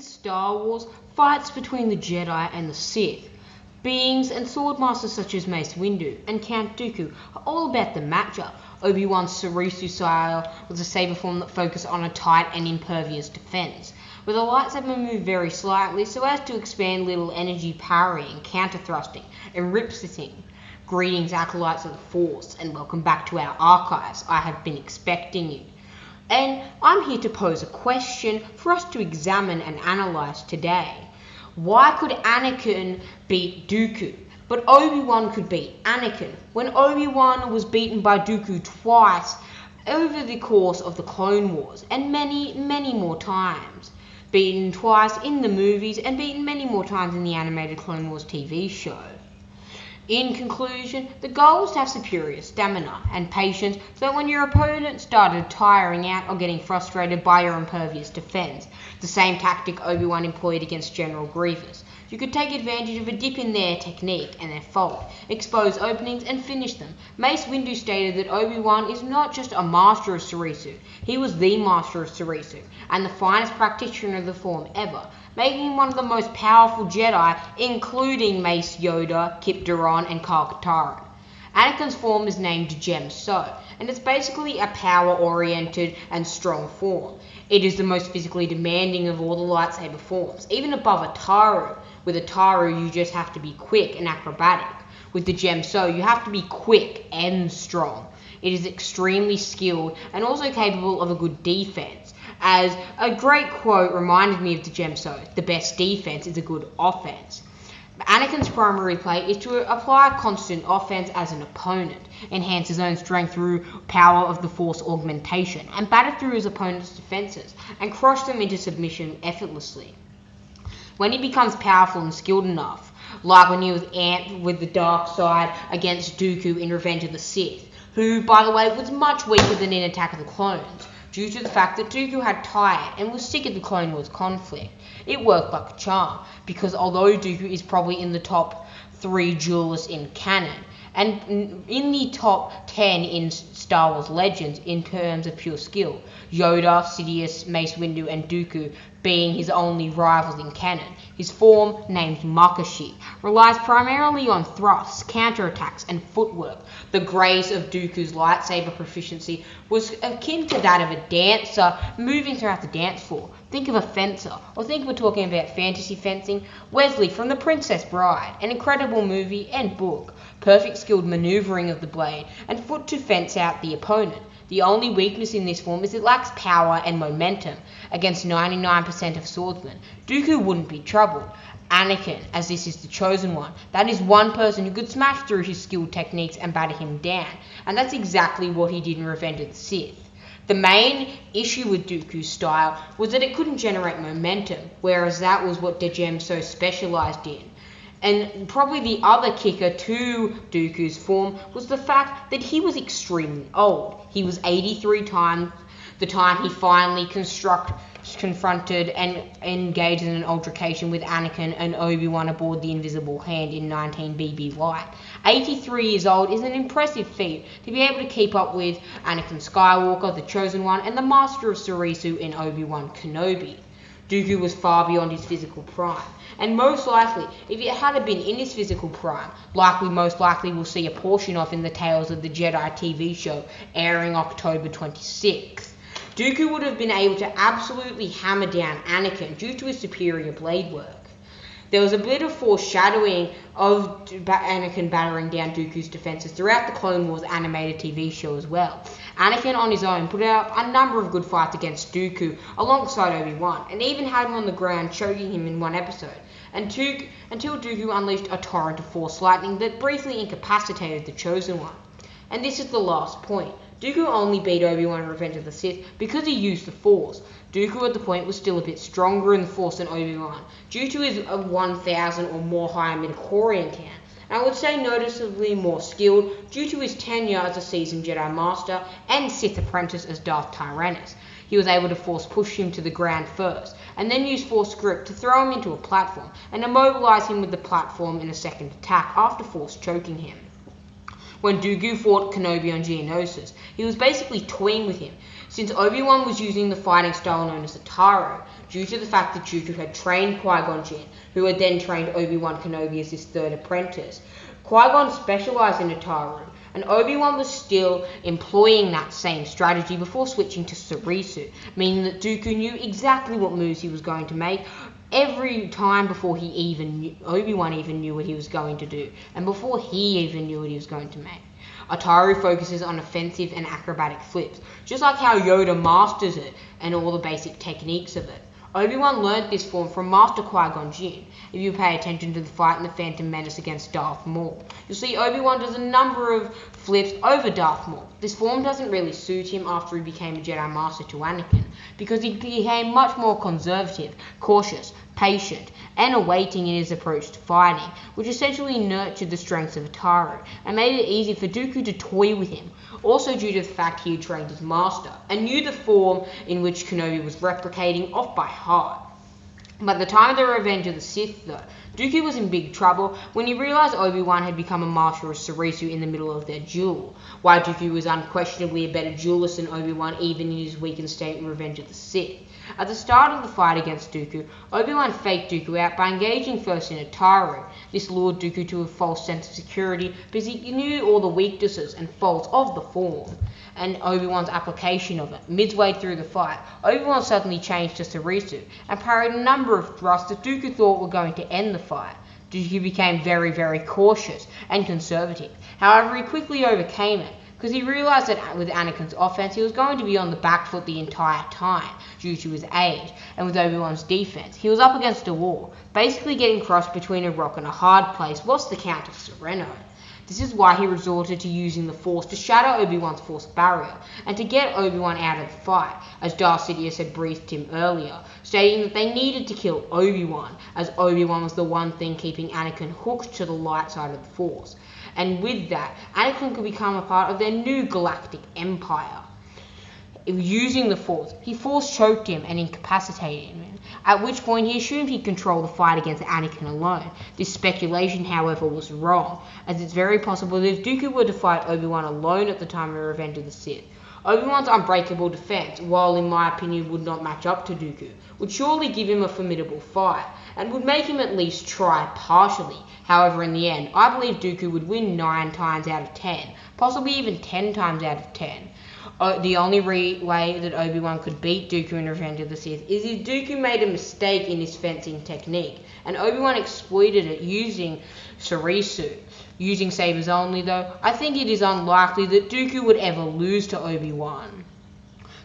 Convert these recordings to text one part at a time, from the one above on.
Star Wars, fights between the Jedi and the Sith, beings and swordmasters such as Mace Windu and Count Dooku are all about the matchup. Obi Wan's Sarisu style was a saber form that focused on a tight and impervious defense, where the lightsaber moved very slightly so as to expand little energy parrying, counter-thrusting, and rip-sitting. Greetings, acolytes of the Force, and welcome back to our archives. I have been expecting you. And I'm here to pose a question for us to examine and analyse today. Why could Anakin beat Dooku, but Obi-Wan could beat Anakin, when Obi-Wan was beaten by Dooku twice over the course of the Clone Wars, and many, many more times? Beaten twice in the movies, and beaten many more times in the animated Clone Wars TV show. In conclusion, the goal was to have superior stamina and patience so that when your opponent started tiring out or getting frustrated by your impervious defense, the same tactic Obi-Wan employed against General Grievous, you could take advantage of a dip in their technique and their fault, expose openings and finish them. Mace Windu stated that Obi-Wan is not just a master of Sarisu, he was the master of Sarisu and the finest practitioner of the form ever, making him one of the most powerful Jedi, including Mace Yoda, Kip Duron, and Kyle Katarn. Anakin's form is named Gem So, and it's basically a power-oriented and strong form. It is the most physically demanding of all the lightsaber forms, even above a Taru. With a Taru, you just have to be quick and acrobatic. With the Gem So, you have to be quick and strong. It is extremely skilled and also capable of a good defense. As a great quote reminded me of the Gem So, the best defense is a good offense. Anakin's primary play is to apply constant offense as an opponent, enhance his own strength through power of the Force augmentation, and batter through his opponent's defenses, and crush them into submission effortlessly. When he becomes powerful and skilled enough, like when he was amped with the dark side against Dooku in Revenge of the Sith, who, by the way, was much weaker than in Attack of the Clones, due to the fact that Dooku had tired and was sick of the Clone Wars conflict. It worked like a charm, because although Dooku is probably in the top 3 duelists in canon, and in the top 10 in Star Wars Legends in terms of pure skill, Yoda, Sidious, Mace Windu, and Dooku being his only rivals in canon, his form, named Makashi, relies primarily on thrusts, counterattacks, and footwork. The grace of Dooku's lightsaber proficiency was akin to that of a dancer moving throughout the dance floor. Think of a fencer, or think we're talking about fantasy fencing. Wesley from The Princess Bride, an incredible movie and book. Perfect skilled maneuvering of the blade, and foot to fence out the opponent. The only weakness in this form is it lacks power and momentum. Against 99% of swordsmen, Dooku wouldn't be troubled. Anakin, as this is the chosen one, that is one person who could smash through his skilled techniques and batter him down, and that's exactly what he did in Revenge of the Sith. The main issue with Dooku's style was that it couldn't generate momentum, whereas that was what Gem So specialised in. And probably the other kicker to Dooku's form was the fact that he was extremely old. He was 83 times the time he finally confronted and engaged in an altercation with Anakin and Obi-Wan aboard the Invisible Hand in 19 BB Light. 83 years old is an impressive feat to be able to keep up with Anakin Skywalker, the Chosen One, and the Master of Sarisu in Obi-Wan Kenobi. Dooku was far beyond his physical prime, and most likely, if it had been in his physical prime, like we most likely will see a portion of in the Tales of the Jedi TV show airing October 26th, Dooku would have been able to absolutely hammer down Anakin due to his superior blade work. There was a bit of foreshadowing of Anakin battering down Dooku's defenses throughout the Clone Wars animated TV show as well. Anakin on his own put out a number of good fights against Dooku alongside Obi-Wan, and even had him on the ground choking him in one episode, until Dooku unleashed a torrent of Force lightning that briefly incapacitated the Chosen One. And this is the last point. Dooku only beat Obi-Wan in Revenge of the Sith because he used the Force. Dooku at the point was still a bit stronger in the Force than Obi-Wan, due to his 1,000 or more higher midichlorian count, and I would say noticeably more skilled due to his tenure as a seasoned Jedi Master and Sith apprentice as Darth Tyrannus. He was able to Force push him to the ground first, and then use Force grip to throw him into a platform, and immobilize him with the platform in a second attack after Force choking him. When Dooku fought Kenobi on Geonosis, he was basically toying with him, since Obi-Wan was using the fighting style known as the Taro, due to the fact that Dooku had trained Qui-Gon Jinn, who had then trained Obi-Wan Kenobi as his third apprentice. Qui-Gon specialized in the Taro, and Obi-Wan was still employing that same strategy before switching to Sarisu, meaning that Dooku knew exactly what moves he was going to make every time before Obi-Wan even knew what he was going to do, and before he even knew what he was going to make. Ataru focuses on offensive and acrobatic flips, just like how Yoda masters it and all the basic techniques of it. Obi-Wan learnt this form from Master Qui-Gon Jinn. If you pay attention to the fight in The Phantom Menace against Darth Maul, you'll see Obi-Wan does a number of flips over Darth Maul. This form doesn't really suit him after he became a Jedi Master to Anakin, because he became much more conservative, cautious, patient, and awaiting in his approach to fighting, which essentially nurtured the strengths of Ataru and made it easy for Dooku to toy with him, also due to the fact he had trained his master and knew the form in which Kenobi was replicating off by heart. By the time of the Revenge of the Sith, though, Dooku was in big trouble when he realized Obi-Wan had become a master of Sarisu in the middle of their duel. While Dooku was unquestionably a better duelist than Obi-Wan even in his weakened state in Revenge of the Sith. At the start of the fight against Dooku, Obi-Wan faked Dooku out by engaging first in Ataru. This lured Dooku to a false sense of security because he knew all the weaknesses and faults of the form and Obi-Wan's application of it. Midway through the fight, Obi-Wan suddenly changed to Sarisu and parried a number of thrusts that Dooku thought were going to end the fight. Dooku became very, very cautious and conservative. However, he quickly overcame it, because he realized that with Anakin's offense, he was going to be on the back foot the entire time due to his age, and with Obi-Wan's defense, he was up against a wall, basically getting crossed between a rock and a hard place whilst the Count of Sereno. This is why he resorted to using the Force to shatter Obi-Wan's Force barrier, and to get Obi-Wan out of the fight, as Darth Sidious had briefed him earlier, stating that they needed to kill Obi-Wan, as Obi-Wan was the one thing keeping Anakin hooked to the light side of the Force. And with that, Anakin could become a part of their new galactic empire. Using the Force, he Force choked him and incapacitated him, at which point he assumed he'd control the fight against Anakin alone. This speculation, however, was wrong, as it's very possible that if Dooku were to fight Obi-Wan alone at the time of Revenge of the Sith, Obi-Wan's unbreakable defense, while in my opinion would not match up to Dooku, would surely give him a formidable fight, and would make him at least try partially. However, in the end, I believe Dooku would win 9 times out of 10, possibly even 10 times out of 10. The only way that Obi-Wan could beat Dooku in Revenge of the Sith is if Dooku made a mistake in his fencing technique, and Obi-Wan exploited it using Sarisu. Using sabers only, though, I think it is unlikely that Dooku would ever lose to Obi-Wan.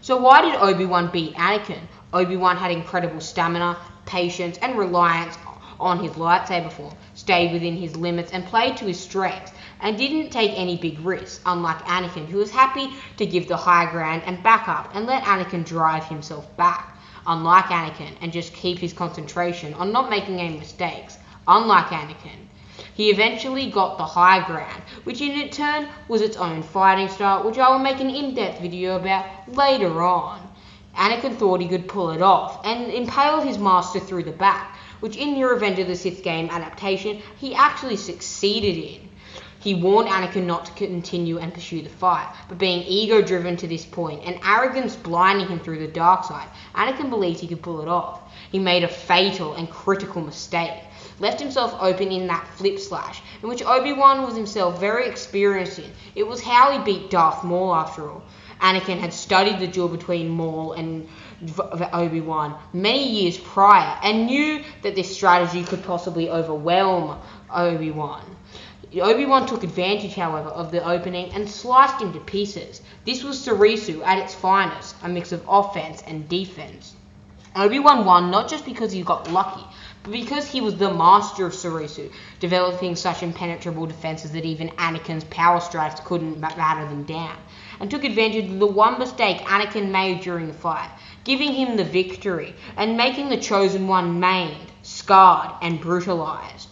So why did Obi-Wan beat Anakin? Obi-Wan had incredible stamina, patience, and reliance on his lightsaber form, stayed within his limits and played to his strengths, and didn't take any big risks, unlike Anakin, who was happy to give the high ground and back up and let Anakin drive himself back. Unlike Anakin, and just keep his concentration on not making any mistakes. Unlike Anakin, he eventually got the high ground, which in turn was its own fighting style, which I will make an in-depth video about later on. Anakin thought he could pull it off, and impaled his master through the back, which in the Revenge of the Sith game adaptation, he actually succeeded in. He warned Anakin not to continue and pursue the fight, but being ego-driven to this point, and arrogance blinding him through the dark side, Anakin believed he could pull it off. He made a fatal and critical mistake, left himself open in that flip slash, in which Obi-Wan was himself very experienced in. It was how he beat Darth Maul after all. Anakin had studied the duel between Maul and Obi-Wan many years prior, and knew that this strategy could possibly overwhelm Obi-Wan. Obi-Wan took advantage, however, of the opening and sliced him to pieces. This was Sarisu at its finest, a mix of offense and defense. Obi-Wan won not just because he got lucky, but because he was the master of Sarisu, developing such impenetrable defenses that even Anakin's power strikes couldn't batter them down, and took advantage of the one mistake Anakin made during the fight, giving him the victory, and making the Chosen One maimed, scarred, and brutalized.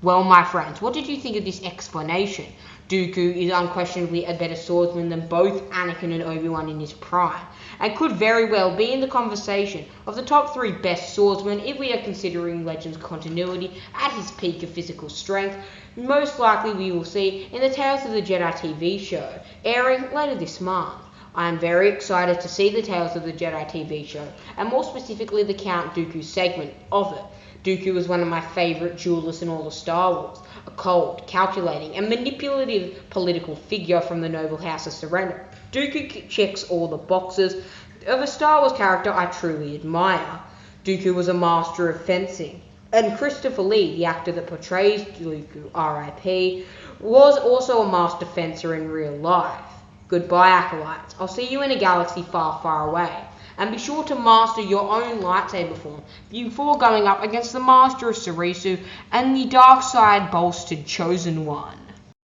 Well, my friends, what did you think of this explanation? Dooku is unquestionably a better swordsman than both Anakin and Obi-Wan in his prime, and could very well be in the conversation of the top 3 best swordsmen if we are considering Legends continuity at his peak of physical strength. Most likely we will see in the Tales of the Jedi TV show, airing later this month. I am very excited to see the Tales of the Jedi TV show, and more specifically the Count Dooku segment of it. Dooku was one of my favourite duelists in all of Star Wars, a cold, calculating, and manipulative political figure from the noble house of Serenno. Dooku checks all the boxes of a Star Wars character I truly admire. Dooku was a master of fencing, and Christopher Lee, the actor that portrays Dooku, R.I.P., was also a master fencer in real life. Goodbye, acolytes. I'll see you in a galaxy far, far away. And be sure to master your own lightsaber form before going up against the Master of Sarisu and the dark side bolstered Chosen One.